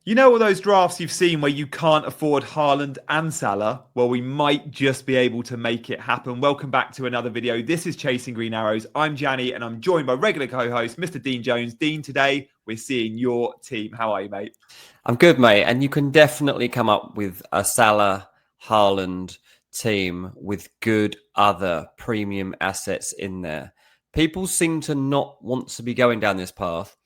You know all those drafts you've seen where you can't afford Haaland and Salah? Well, we might just be able to make it happen. Welcome back to another video. This is Chasing Green Arrows. I'm Janny and I'm joined by regular co-host Mr. Dean Jones. Dean, today we're seeing your team. How are you, mate? I'm good, mate. And you can definitely come up with a Salah, Haaland team with good other premium assets in there. People seem to not want to be going down this path.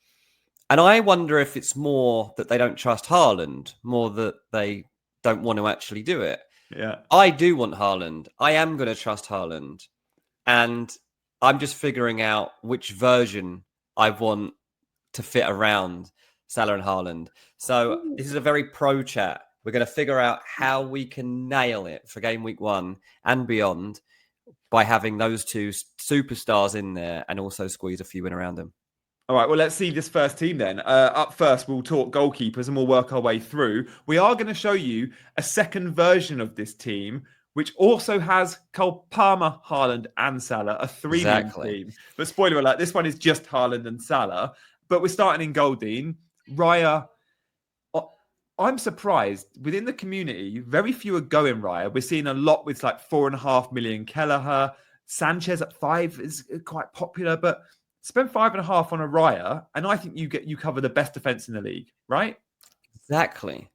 And I wonder if it's more that they don't trust Haaland, more that they don't want to actually do it. Yeah. I do want Haaland. I am going to trust Haaland. And I'm just figuring out which version I want to fit around Salah and Haaland. So this is a very pro chat. We're going to figure out how we can nail it for game week 1 and beyond by having those two superstars in there and also squeeze a few in around them. All right, well, let's see this first team then. Up first, we'll talk goalkeepers and we'll work our way through. We are going to show you a second version of this team, which also has Cole Palmer, Haaland and Salah, a three-man team. But spoiler alert, this one is just Haaland and Salah. But we're starting in goal, Dean. Raya, I'm surprised. Within the community, very few are going Raya. We're seeing a lot with like 4.5 million Kelleher. Sanchez at 5 is quite popular, but spend 5.5 on a Raya, and I think you cover the best defense in the league, right? Exactly.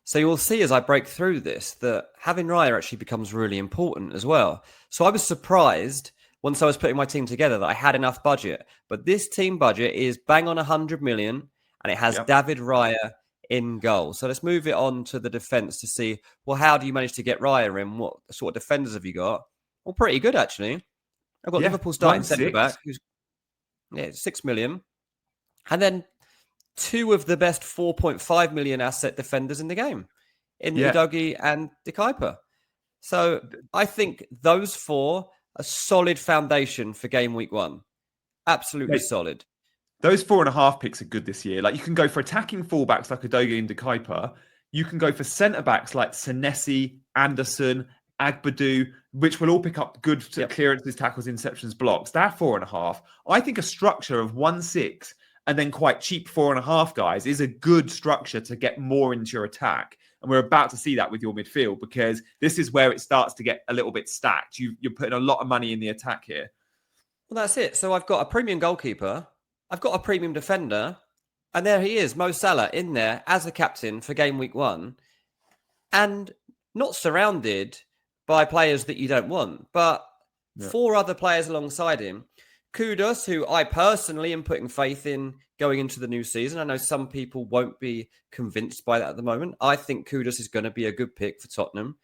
So you'll see as I break through this that having Raya actually becomes really important as well. So I was surprised once I was putting my team together that I had enough budget, but this team budget is bang on 100 million, and it has David Raya in goal. So let's move it on to the defense to see, well, how do you manage to get Raya in? What sort of defenders have you got? Well, pretty good actually. I've got Liverpool starting centre back, who's 6 million. And then 2 of the best 4.5 million asset defenders in the game in Udogie and De Kuyper. So I think those 4 a solid foundation for game week 1. Absolutely solid. Those 4.5 picks are good this year. Like you can go for attacking fullbacks like Udogie and De Kuyper. You can go for centre backs like Senesi, Anderson, Agbadu, which will all pick up good clearances, tackles, interceptions, blocks. That 4.5. I think a structure of 1-6 and then quite cheap 4.5 guys is a good structure to get more into your attack. And we're about to see that with your midfield because this is where it starts to get a little bit stacked. You're putting a lot of money in the attack here. Well, that's it. So I've got a premium goalkeeper, I've got a premium defender, and there he is, Mo Salah, in there as the captain for game week 1, and not surrounded by players that you don't want, but 4 other players alongside him. Kudus, who I personally am putting faith in going into the new season. I know some people won't be convinced by that at the moment. I think Kudus is going to be a good pick for Tottenham.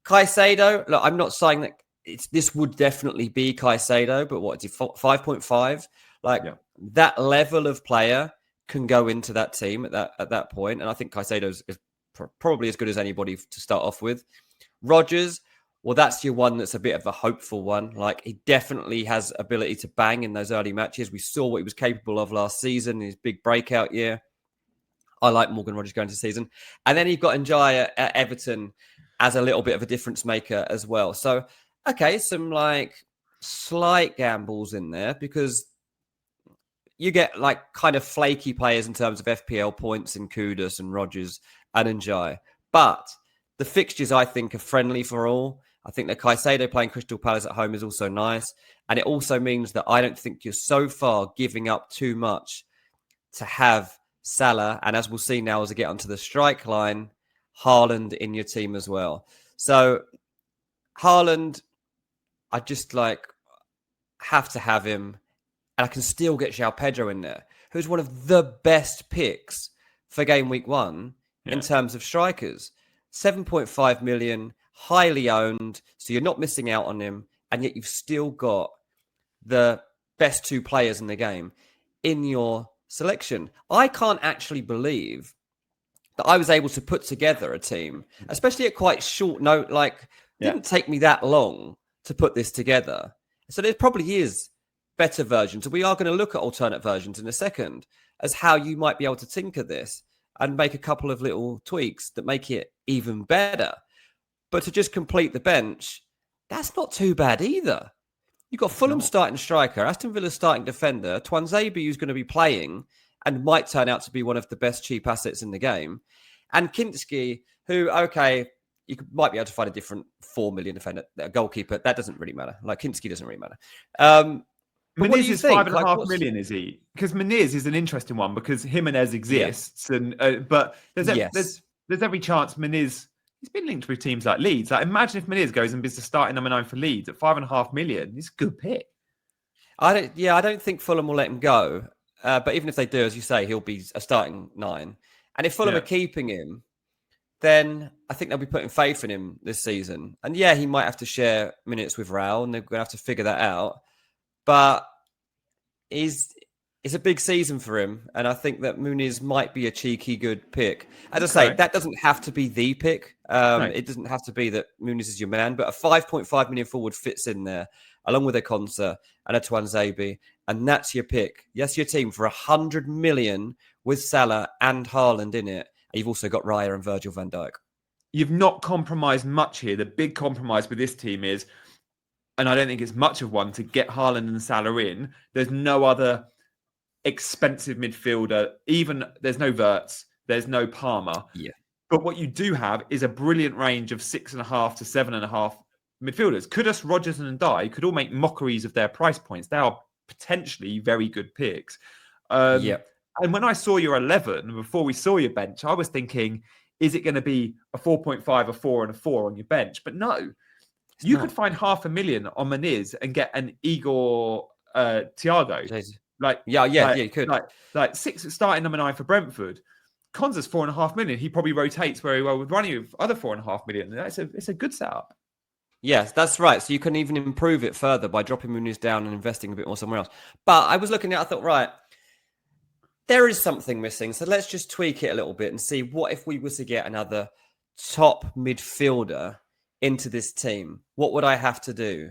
Caicedo, look, I'm not saying that this would definitely be Caicedo, but what is he, 5.5? That level of player can go into that team at that point. And I think Caicedo is probably as good as anybody to start off with. Rodgers, well, that's your one that's a bit of a hopeful one. Like, he definitely has ability to bang in those early matches. We saw what he was capable of last season, his big breakout year. I like Morgan Rodgers going to season. And then you've got Njaya at Everton as a little bit of a difference maker as well. So, okay, some slight gambles in there because you get kind of flaky players in terms of FPL points in Kudus and Rodgers and Njaya. But the fixtures, I think, are friendly for all. I think that Caicedo playing Crystal Palace at home is also nice. And it also means that I don't think you're so far giving up too much to have Salah. And as we'll see now as I get onto the strike line, Haaland in your team as well. So Haaland, I just have to have him. And I can still get João Pedro in there, who's one of the best picks for game week 1 in terms of strikers. 7.5 million, highly owned, so you're not missing out on him, and yet you've still got the best 2 players in the game in your selection. I can't actually believe that I was able to put together a team, especially at quite short note. Didn't take me that long to put this together. So there probably is better versions. And we are going to look at alternate versions in a second as how you might be able to tinker this and make a couple of little tweaks that make it even better. But to just complete the bench, that's not too bad either. You've got Fulham starting striker, Aston Villa starting defender, Twanzebe who's going to be playing, and might turn out to be one of the best cheap assets in the game. And Kinski, who, okay, might be able to find a different 4 million defender, a goalkeeper. That doesn't really matter. Like Kinski doesn't really matter. But what do Muniz you is think? 5.5 million, is he? Because Muniz is an interesting one because Jimenez exists, and but there's every chance Muniz. He's been linked with teams like Leeds. Like, imagine if Muniz goes and is the starting number 9 for Leeds at 5.5 million. He's a good pick. I don't think Fulham will let him go. But even if they do, as you say, he'll be a starting 9. And if Fulham are keeping him, then I think they'll be putting faith in him this season. And yeah, he might have to share minutes with Raul, and they're going to have to figure that out. But it's a big season for him, and I think that Muniz might be a cheeky good pick. As I say, that doesn't have to be the pick. It doesn't have to be that Muniz is your man, but a 5.5 million forward fits in there, along with a Konsa and a Tuanzebe, and that's your pick. Yes, your team for 100 million with Salah and Haaland in it. And you've also got Raya and Virgil van Dijk. You've not compromised much here. The big compromise with this team is, and I don't think it's much of one, to get Haaland and Salah in. There's no other expensive midfielder. Even there's no Wirtz, there's no Palmer. Yeah. But what you do have is a brilliant range of 6.5 to 7.5 midfielders. Kudus, Rodgers, and Ndai could all make mockeries of their price points. They are potentially very good picks. And when I saw your 11, before we saw your bench, I was thinking, is it going to be a 4.5, a 4, and a 4 on your bench? But no. You could find 500,000 on Muniz and get an Igor Thiago. Jesus. You could. Like 6 starting number 9 for Brentford. Konsa's 4.5 million. He probably rotates very well with running with other 4.5 million. It's a good setup. Yes, that's right. So you can even improve it further by dropping Muniz down and investing a bit more somewhere else. But I was looking at it, I thought, right, there is something missing. So let's just tweak it a little bit and see what if we were to get another top midfielder into this team, what would I have to do?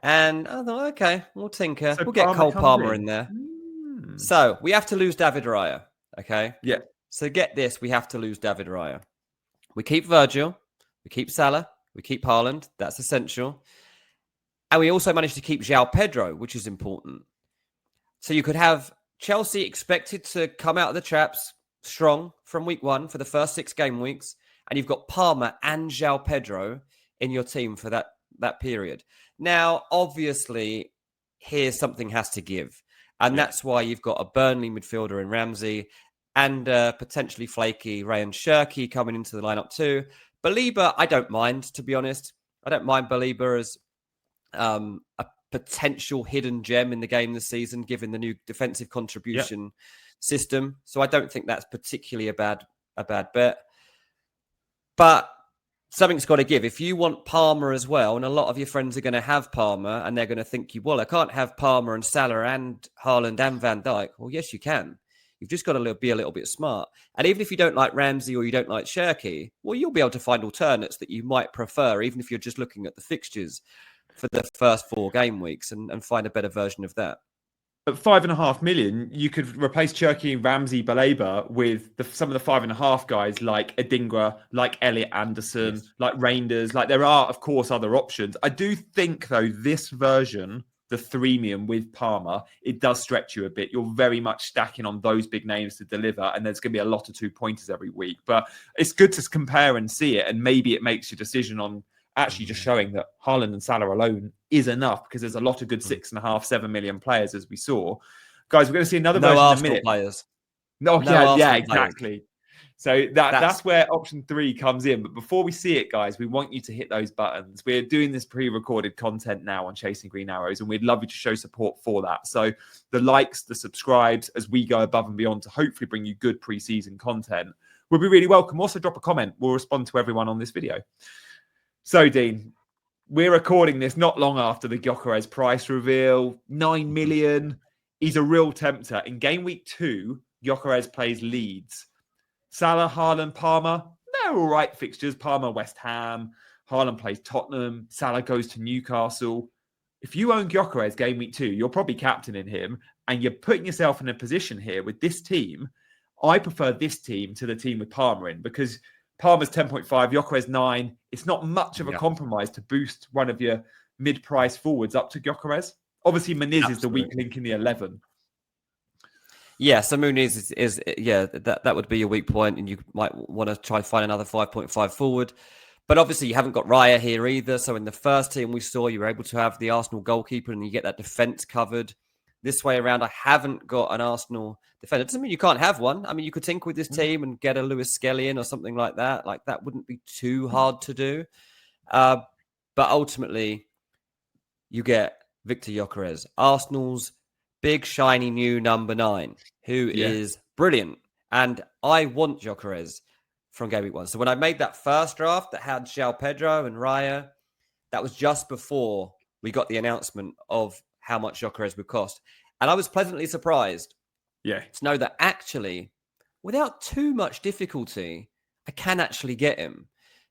And I thought, okay, we'll tinker. So we'll get Cole Palmer in there. So we have to lose David Raya. Okay. Yeah. So get this, we have to lose David Raya. We keep Virgil, we keep Salah, we keep Haaland. That's essential. And we also managed to keep João Pedro, which is important. So you could have Chelsea expected to come out of the traps strong from week 1 for the first 6 game weeks. And you've got Palmer and João Pedro in your team for that period. Now, obviously, here something has to give. And that's why you've got a Burnley midfielder in Ramsey and potentially flaky Ryan Shirky coming into the lineup too. Belieber, I don't mind, to be honest. I don't mind Belieber as a potential hidden gem in the game this season, given the new defensive contribution system. So I don't think that's particularly a bad bet. But something's got to give. If you want Palmer as well, and a lot of your friends are going to have Palmer, and they're going to think I can't have Palmer and Salah and Haaland and Van Dijk. Well, yes, you can. You've just got to be a little bit smart. And even if you don't like Ramsey or you don't like Shirky, well, you'll be able to find alternates that you might prefer, even if you're just looking at the fixtures for the first 4 game weeks and find a better version of that. At 5.5 million, you could replace Cherky, Ramsey, Baleba with some of the 5.5 guys like Adingra, like Elliot Anderson, like Reinders. Like there are, of course, other options. I do think, though, this version, the Threemium with Palmer, it does stretch you a bit. You're very much stacking on those big names to deliver, and there's going to be a lot of 2-pointers every week. But it's good to compare and see it, and maybe it makes your decision on actually just showing that Haaland and Salah alone is enough, because there's a lot of good 6.5, 7 million players, as we saw. Guys, we're going to see another version in a minute. Players. Exactly. So that's where option 3 comes in. But before we see it, guys, we want you to hit those buttons. We're doing this pre-recorded content now on Chasing Green Arrows, and we'd love you to show support for that. So the likes, the subscribes, as we go above and beyond to hopefully bring you good pre-season content, will be really welcome. Also, drop a comment. We'll respond to everyone on this video. So, Dean, we're recording this not long after the Gyokers price reveal. 9 million. He's a real tempter. In game week 2, Gyokers plays Leeds. Salah, Haaland, Palmer, they're all right fixtures. Palmer, West Ham. Haaland plays Tottenham. Salah goes to Newcastle. If you own Gyokers game week 2, you're probably captaining him, and you're putting yourself in a position here with this team. I prefer this team to the team with Palmer in, because Palmer's 10.5, Gyokers 9. It's not much of a compromise to boost one of your mid-price forwards up to Gyokers. Obviously, Muniz is the weak link in the 11. Yeah, so Muniz is yeah, that would be your weak point, and you might want to try and find another 5.5 forward. But obviously, you haven't got Raya here either. So in the first team we saw, you were able to have the Arsenal goalkeeper, and you get that defence covered. This way around, I haven't got an Arsenal defender. It doesn't mean you can't have one. I mean, you could tinker with this team and get a Lewis Skelly in or something like that. Like that wouldn't be too hard to do. But ultimately, you get Victor Gyokers, Arsenal's big shiny new number 9, who is brilliant. And I want Gyokers from Gameweek 1. So when I made that first draft that had João Pedro and Raya, that was just before we got the announcement of how much Gyokers would cost. And I was pleasantly surprised to know that actually, without too much difficulty, I can actually get him.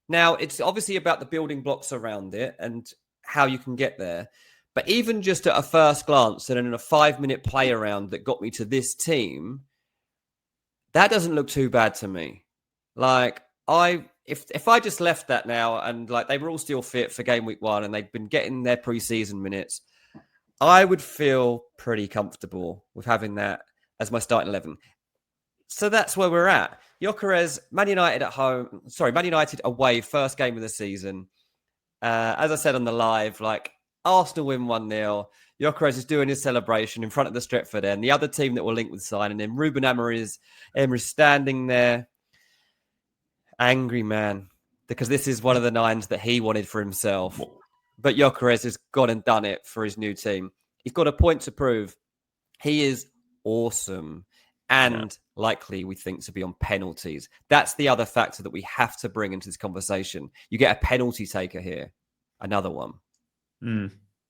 Now, it's obviously about the building blocks around it and how you can get there. But even just at a first glance and in a 5-minute play around that got me to this team, that doesn't look too bad to me. Like, if I just left that now and like they were all still fit for game week 1 and they've been getting their preseason minutes, I would feel pretty comfortable with having that as my starting 11. So that's where we're at. Gyokers, Man United Man United away, first game of the season. As I said on the live, like Arsenal win 1-0. Gyokers is doing his celebration in front of the Stretford end. The other team that will link with signing him, Ruben Amorim is standing there. Angry man, because this is one of the 9s that he wanted for himself. But Gyokers has gone and done it for his new team. He's got a point to prove. He is awesome and likely, we think, to be on penalties. That's the other factor that we have to bring into this conversation. You get a penalty taker here. Another one.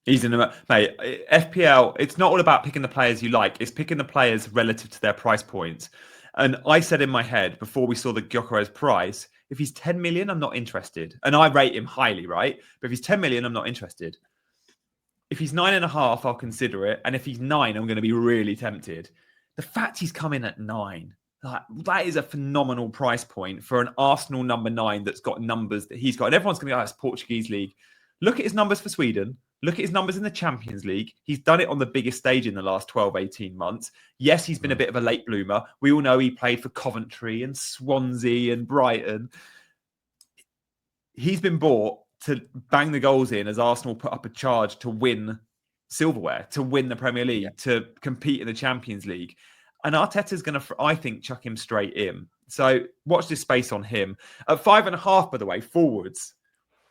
He's in the mate. FPL, it's not all about picking the players you like. It's picking the players relative to their price points. And I said in my head before we saw the Gyokers price, if he's 10 million, I'm not interested. And I rate him highly, right? But if he's 10 million, I'm not interested. If he's 9.5, I'll consider it. And if he's 9, I'm going to be really tempted. The fact he's coming at 9, that is a phenomenal price point for an Arsenal number 9 that's got numbers that he's got. And everyone's going to go, it's Portuguese league. Look at his numbers for Sweden. Look at his numbers in the Champions League. He's done it on the biggest stage in the last 12, 18 months. Yes, he's been a bit of a late bloomer. We all know he played for Coventry and Swansea and Brighton. He's been bought to bang the goals in as Arsenal put up a charge to win silverware, to win the Premier League, to compete in the Champions League. And Arteta's going to, I think, chuck him straight in. So watch this space on him. At 5.5, by the way, forwards.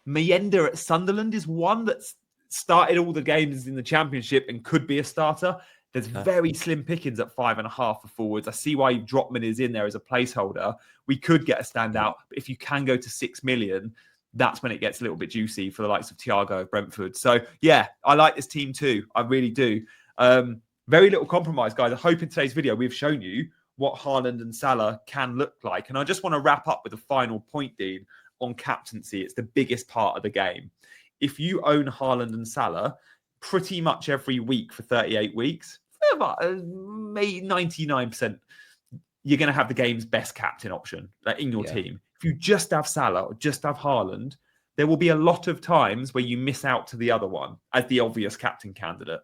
Mayenda at Sunderland is one that's started all the games in the Championship and could be a starter. There's very slim pickings at 5.5 for forwards. I see why Dropman is in there as a placeholder. We could get a standout, but if you can go to 6 million, that's when it gets a little bit juicy for the likes of Thiago of Brentford. So yeah, I like this team too. I really do. Very little compromise, guys. I hope in today's video we've shown you what Haaland and Salah can look like. And I just want to wrap up with a final point, Dean, on captaincy. It's the biggest part of the game. If you own Haaland and Salah pretty much every week for 38 weeks, maybe 99%, you're going to have the game's best captain option in your team. If you just have Salah or just have Haaland, there will be a lot of times where you miss out to the other one as the obvious captain candidate.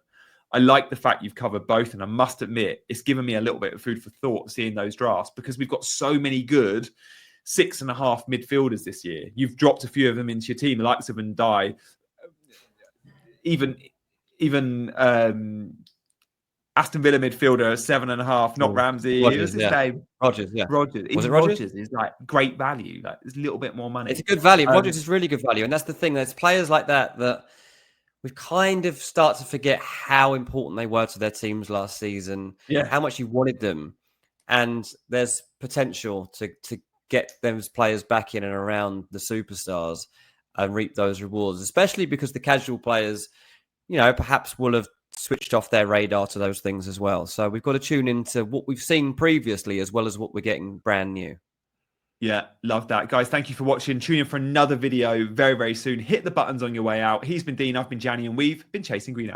I like the fact you've covered both, and I must admit, it's given me a little bit of food for thought seeing those drafts because we've got so many good 6.5 midfielders this year. You've dropped a few of them into your team, the likes of Ndai, even Aston Villa midfielder 7.5, not Ramsey. Rodgers, What's his name? Rodgers, yeah. Rodgers. Was it Rodgers? Rodgers is like great value. Like it's a little bit more money. It's a good value. Rodgers is really good value, and that's the thing. There's players like that we've kind of start to forget how important they were to their teams last season. Yeah, how much you wanted them, and there's potential to get those players back in and around the superstars and reap those rewards, especially because the casual players, perhaps will have switched off their radar to those things as well. So we've got to tune into what we've seen previously as well as what we're getting brand new. Yeah, love that. Guys, thank you for watching. Tune in for another video very, very soon. Hit the buttons on your way out. He's been Dean, I've been Gianni, and we've been chasing Green Arrow.